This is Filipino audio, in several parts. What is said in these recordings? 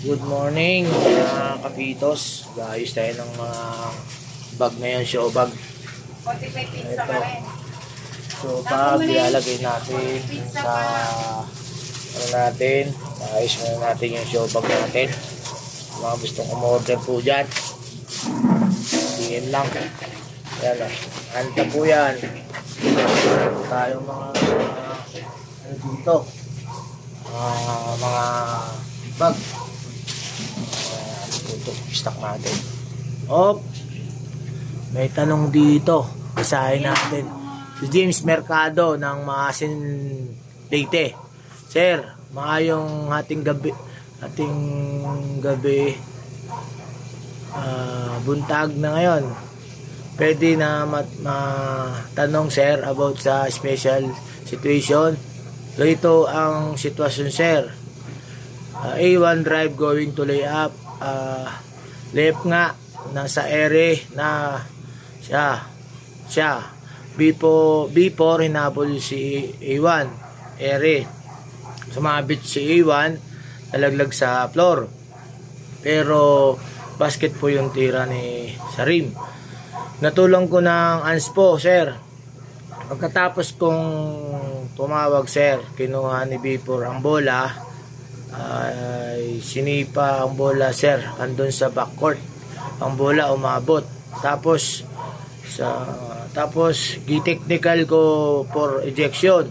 Good morning mga kapitos. Gayos tayo ng mga bag ngayon, show bag. Ito. So pag ilalagay natin sa natin, ayos muna natin yung show bag natin. Mga gustong umorder po dyan, PM lang. Yan o, anta po yan. Tayo mga dito, mga bag. Stock natin. May tanong dito. Basahin natin. Si James Mercado ng Maasin Leyte. Sir, maayong ating gabi. Buntag na ngayon. Pwede na matanong sir about sa special situation. Ito ang sitwasyon sir. A1 drive going to lay up. Left nga nasa ere na siya before hinabol si A1 ere, sumabit si A1, nalaglag sa floor, pero basket po yung tira ni Sarim. Natulong ko ng anspo sir. Pagkatapos kong tumawag sir, kinuha ni B4 ang bola, ay sinipa ang bola sir, andun sa backcourt ang bola, umabot, tapos gi-technical ko for ejection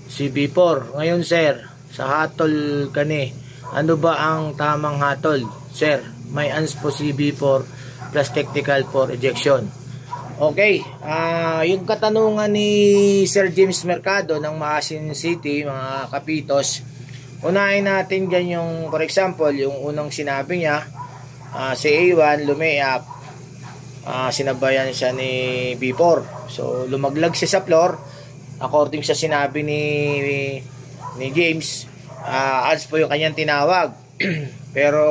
si B4. Ngayon sir, sa hatol kani, ano ba ang tamang hatol sir? May anspo si B4 plus technical for ejection. Okay, yung katanungan ni Sir James Mercado ng Maasin City, mga kapitos, unahin natin dyan yung, for example, yung unang sinabi niya, si A1 lumayap, sinabayan siya ni B4. So, lumaglag siya sa floor. According sa sinabi ni James, as po yung kanyang tinawag. Pero,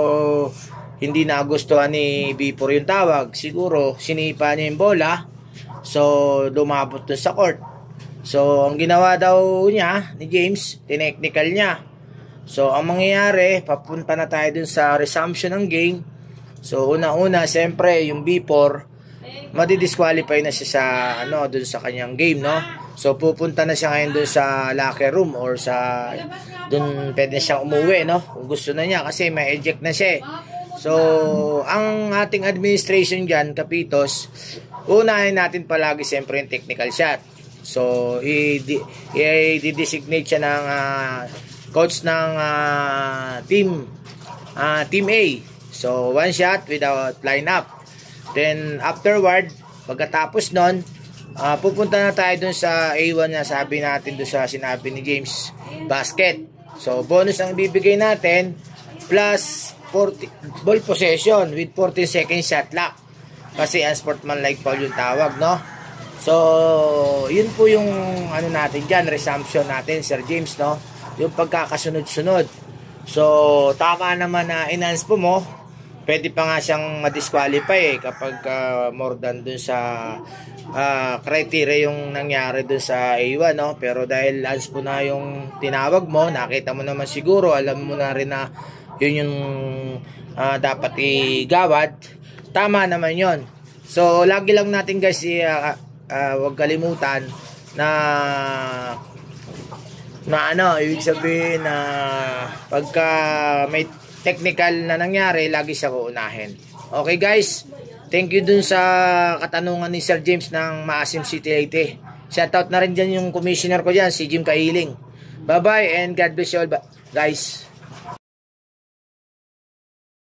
hindi nagustuhan ni B4 yung tawag. Siguro, sinipa niya yung bola. So, lumabot doon sa court. So, ang ginawa daw niya, ni James, tinechnical niya. So, ang mangyayari, papunta na tayo dun sa resumption ng game. So, una-una, siyempre, yung B4, madi-disqualify na siya sa, dun sa kanyang game, no? So, pupunta na siya ngayon dun sa locker room or sa, dun pwede na siyang umuwi, no? Kung gusto na niya, kasi may eject na siya. So, ang ating administration dyan, kapitos, unahin natin palagi siyempre yung technical shot. So, i-designate siya ng coach ng team A. So, one shot without lineup. Then, afterward, pagkatapos nun, pupunta na tayo dun sa A1 na sabi natin dun sa sinabi ni James, basket. So, bonus ang bibigay natin, plus 40 ball possession with 14 seconds shot clock. Kasi unsportsmanlike foul yung tawag, no? So, yun po yung natin dyan, resumption natin, Sir James, no? Yung pagkakasunod-sunod. So, tama naman na enhance po mo. Pwede pa nga siyang ma-disqualify kapag more than dun sa criteria yung nangyari dun sa A1, no? Pero dahil enhance po na yung tinawag mo, nakita mo naman siguro, alam mo na rin na yun yung dapat igawad. Tama naman yon. So, lagi lang natin guys, huwag kalimutan na ibig sabihin na pagka may technical na nangyari, lagi siya uunahin. Okay guys, thank you dun sa katanungan ni Sir James ng Maasim City Leyte. Shoutout na rin dyan yung commissioner ko dyan, si Jim Kailing. Bye bye and God bless you all guys.